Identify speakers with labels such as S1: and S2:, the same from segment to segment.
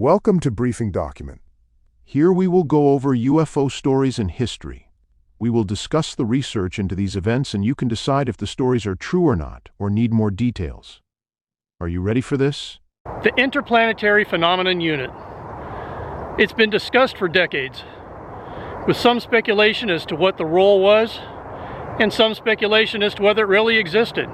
S1: Welcome to Briefing Document. Here we will go over UFO stories and history. We will discuss the research into these events and you can decide if the stories are true or not, or need more details. Are you ready for this?
S2: The Interplanetary Phenomenon Unit. It's been discussed for decades, with some speculation as to what the role was, and some speculation as to whether it really existed.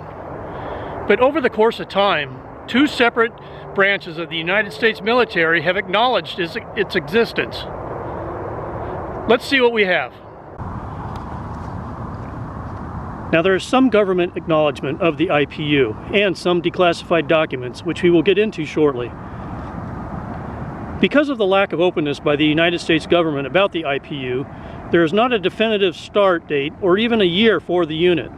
S2: But over the course of time, two separate branches of the United States military have acknowledged its existence. Let's see what we have. Now, there is some government acknowledgement of the IPU and some declassified documents, which we will get into shortly. Because of the lack of openness by the United States government about the IPU, there is not a definitive start date or even a year for the unit.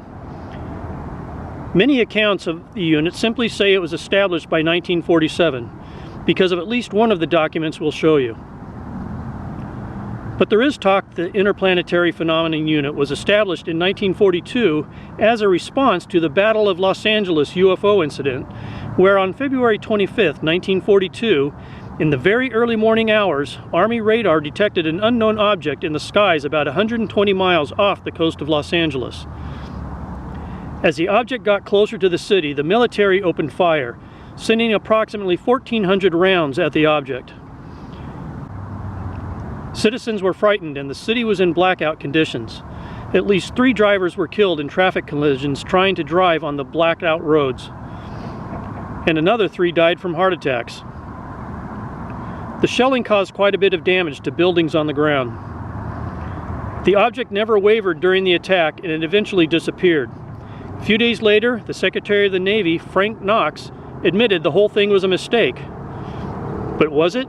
S2: Many accounts of the unit simply say it was established by 1947, because of at least one of the documents we'll show you. But there is talk the Interplanetary Phenomenon Unit was established in 1942 as a response to the Battle of Los Angeles UFO incident, where on February 25, 1942, in the very early morning hours, Army radar detected an unknown object in the skies about 120 miles off the coast of Los Angeles. As the object got closer to the city, the military opened fire, sending approximately 1,400 rounds at the object. Citizens were frightened and the city was in blackout conditions. At least 3 drivers were killed in traffic collisions trying to drive on the blacked out roads, and another 3 died from heart attacks. The shelling caused quite a bit of damage to buildings on the ground. The object never wavered during the attack and it eventually disappeared. A few days later, the Secretary of the Navy, Frank Knox, admitted the whole thing was a mistake. But was it?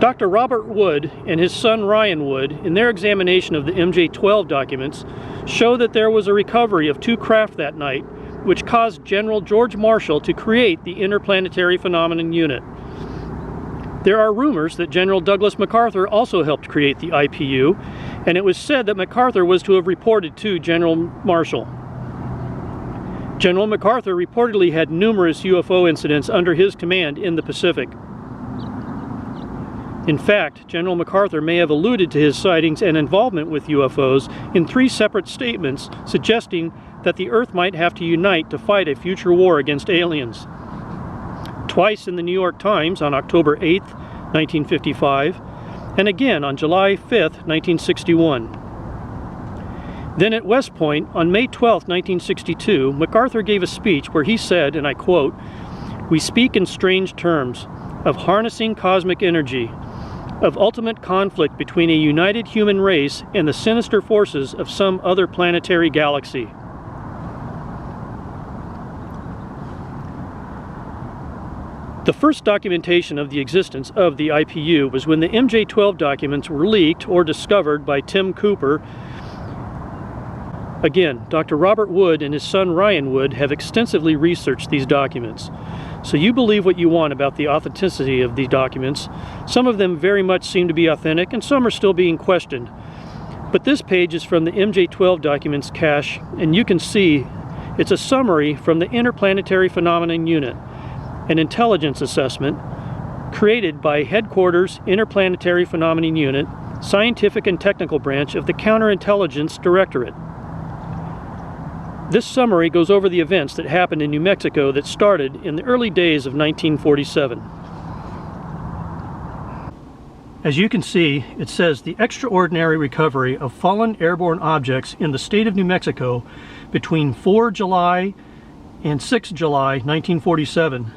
S2: Dr. Robert Wood and his son Ryan Wood, in their examination of the MJ-12 documents, show that there was a recovery of 2 craft that night, which caused General George Marshall to create the Interplanetary Phenomenon Unit. There are rumors that General Douglas MacArthur also helped create the IPU, and it was said that MacArthur was to have reported to General Marshall. General MacArthur reportedly had numerous UFO incidents under his command in the Pacific. In fact, General MacArthur may have alluded to his sightings and involvement with UFOs in 3 separate statements suggesting that the Earth might have to unite to fight a future war against aliens. Twice in the New York Times on October 8, 1955, and again on July 5, 1961. Then at West Point on May 12, 1962, MacArthur gave a speech where he said, and I quote, "We speak in strange terms of harnessing cosmic energy, of ultimate conflict between a united human race and the sinister forces of some other planetary galaxy." The first documentation of the existence of the IPU was when the MJ-12 documents were leaked or discovered by Tim Cooper. Again, Dr. Robert Wood and his son Ryan Wood have extensively researched these documents. So you believe what you want about the authenticity of these documents. Some of them very much seem to be authentic and some are still being questioned. But this page is from the MJ-12 documents cache, and you can see it's a summary from the Interplanetary Phenomenon Unit, an intelligence assessment created by Headquarters Interplanetary Phenomenon Unit, Scientific and Technical Branch of the Counterintelligence Directorate. This summary goes over the events that happened in New Mexico that started in the early days of 1947. As you can see, it says the extraordinary recovery of fallen airborne objects in the state of New Mexico between 4 July and 6 July 1947.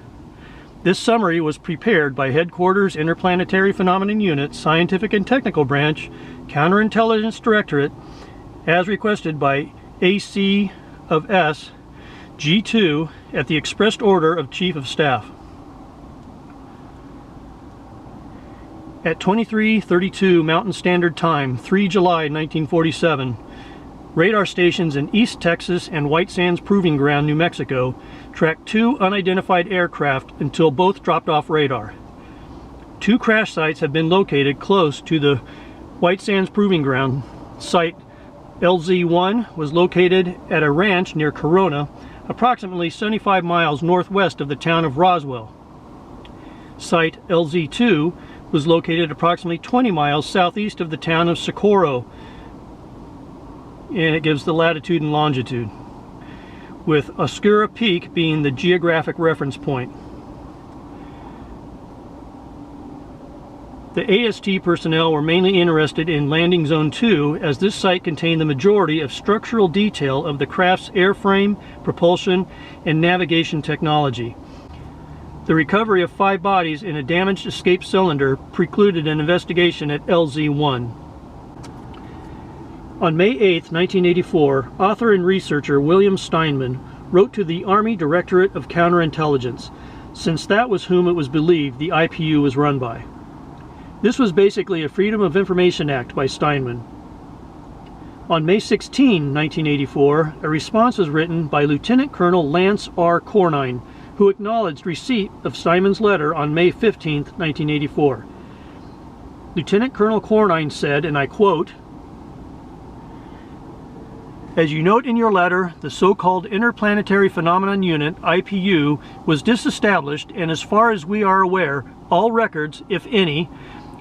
S2: This summary was prepared by Headquarters Interplanetary Phenomenon Unit, Scientific and Technical Branch, Counterintelligence Directorate, as requested by AC of S, G2, at the expressed order of Chief of Staff. At 23:32 Mountain Standard Time, 3 July 1947, radar stations in East Texas and White Sands Proving Ground, New Mexico, tracked 2 unidentified aircraft until both dropped off radar. 2 crash sites have been located close to the White Sands Proving Ground. Site LZ-1 was located at a ranch near Corona, approximately 75 miles northwest of the town of Roswell. Site LZ2 was located approximately 20 miles southeast of the town of Socorro, and it gives the latitude and longitude, with Oscura Peak being the geographic reference point. The AST personnel were mainly interested in Landing Zone 2, as this site contained the majority of structural detail of the craft's airframe, propulsion, and navigation technology. The recovery of 5 bodies in a damaged escape cylinder precluded an investigation at LZ-1. On May 8, 1984, author and researcher William Steinman wrote to the Army Directorate of Counterintelligence, since that was whom it was believed the IPU was run by. This was basically a Freedom of Information Act by Steinman. On May 16, 1984, a response was written by Lieutenant Colonel Lance R. Cornine, who acknowledged receipt of Steinman's letter on May 15, 1984. Lieutenant Colonel Cornine said, and I quote, "As you note in your letter, the so-called Interplanetary Phenomenon Unit, IPU, was disestablished, and as far as we are aware, all records, if any,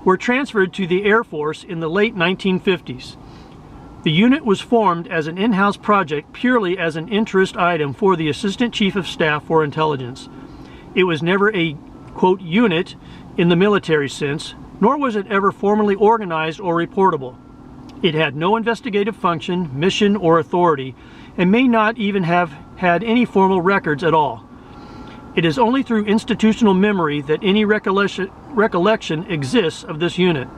S2: were transferred to the Air Force in the late 1950s. The unit was formed as an in-house project purely as an interest item for the Assistant Chief of Staff for Intelligence. It was never a, quote, unit in the military sense, nor was it ever formally organized or reportable. It had no investigative function, mission, or authority, and may not even have had any formal records at all. It is only through institutional memory that any recollection exists of this unit.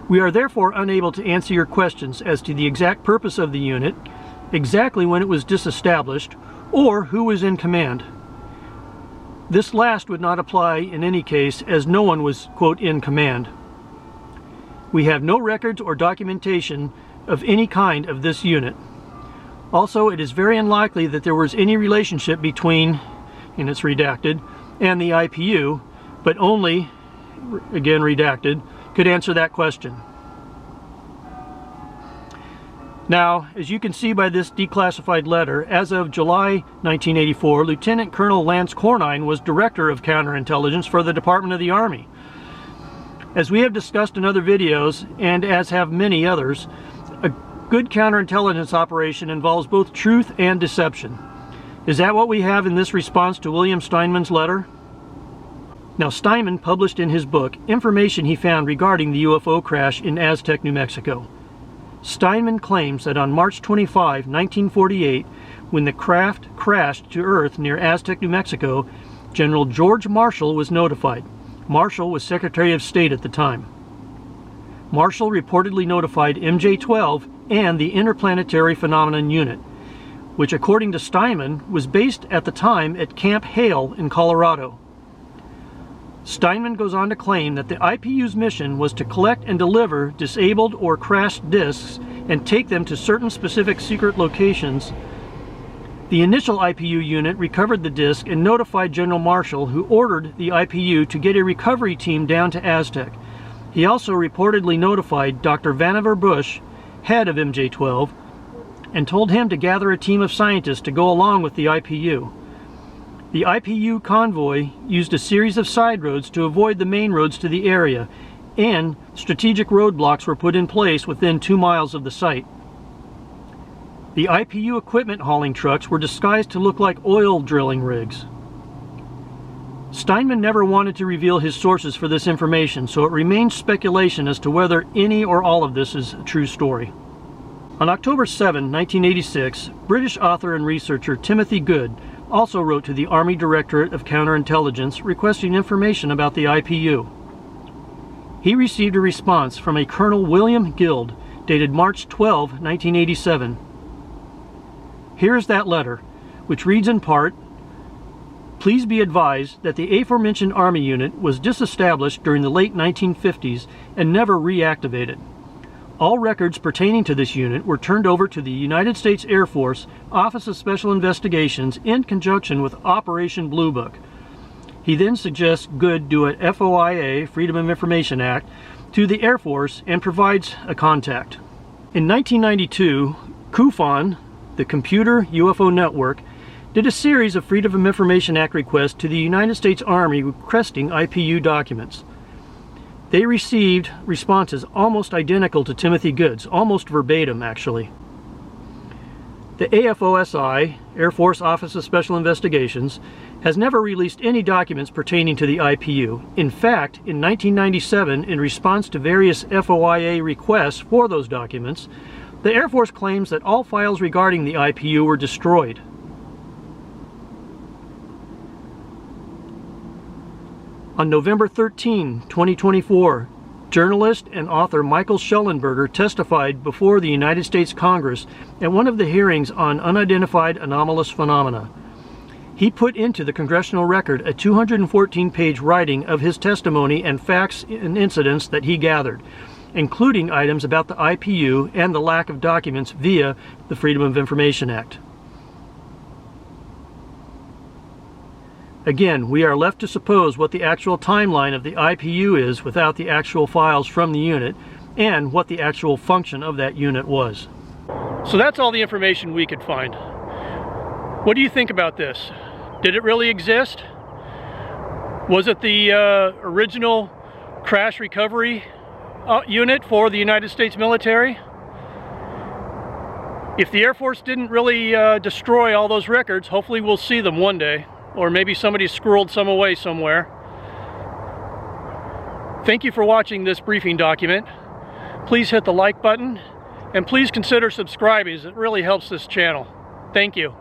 S2: We are therefore unable to answer your questions as to the exact purpose of the unit, exactly when it was disestablished, or who was in command. This last would not apply in any case, as no one was, quote, in command. We have no records or documentation of any kind of this unit. Also, it is very unlikely that there was any relationship between, and it's redacted, and the IPU, but only, again redacted, could answer that question. Now, as you can see by this declassified letter, as of July 1984, Lieutenant Colonel Lance Cornine was Director of Counterintelligence for the Department of the Army. As we have discussed in other videos, and as have many others, a good counterintelligence operation involves both truth and deception. Is that what we have in this response to William Steinman's letter? Now, Steinman published in his book information he found regarding the UFO crash in Aztec, New Mexico. Steinman claims that on March 25, 1948, when the craft crashed to Earth near Aztec, New Mexico, General George Marshall was notified. Marshall was Secretary of State at the time. Marshall reportedly notified MJ-12 and the Interplanetary Phenomenon Unit, which according to Steinman was based at the time at Camp Hale in Colorado. Steinman goes on to claim that the IPU's mission was to collect and deliver disabled or crashed disks and take them to certain specific secret locations. The initial IPU unit recovered the disk and notified General Marshall, who ordered the IPU to get a recovery team down to Aztec. He also reportedly notified Dr. Vannevar Bush, head of MJ-12, and told him to gather a team of scientists to go along with the IPU. The IPU convoy used a series of side roads to avoid the main roads to the area, and strategic roadblocks were put in place within 2 miles of the site. The IPU equipment hauling trucks were disguised to look like oil drilling rigs. Steinman never wanted to reveal his sources for this information, so it remains speculation as to whether any or all of this is a true story. On October 7, 1986, British author and researcher Timothy Good also wrote to the Army Directorate of Counterintelligence requesting information about the IPU. He received a response from a Colonel William Guild, dated March 12, 1987. Here is that letter, which reads in part, "Please be advised that the aforementioned Army unit was disestablished during the late 1950s and never reactivated. All records pertaining to this unit were turned over to the United States Air Force Office of Special Investigations in conjunction with Operation Blue Book." He then suggests Good do an FOIA, Freedom of Information Act, to the Air Force and provides a contact. In 1992, CUFON, the Computer UFO Network, did a series of Freedom of Information Act requests to the United States Army requesting IPU documents. They received responses almost identical to Timothy Good's, almost verbatim actually. The AFOSI, Air Force Office of Special Investigations, has never released any documents pertaining to the IPU. In fact, in 1997, in response to various FOIA requests for those documents, the Air Force claims that all files regarding the IPU were destroyed. On November 13, 2024, journalist and author Michael Schellenberger testified before the United States Congress at one of the hearings on unidentified anomalous phenomena. He put into the congressional record a 214-page writing of his testimony and facts and incidents that he gathered, including items about the IPU and the lack of documents via the Freedom of Information Act. Again, we are left to suppose what the actual timeline of the IPU is without the actual files from the unit and what the actual function of that unit was. So that's all the information we could find. What do you think about this? Did it really exist? Was it the original crash recovery unit for the United States military? If the Air Force didn't really destroy all those records, hopefully we'll see them one day. Or maybe somebody squirreled some away somewhere. Thank you for watching this briefing document. Please hit the like button and please consider subscribing, as it really helps this channel. Thank you.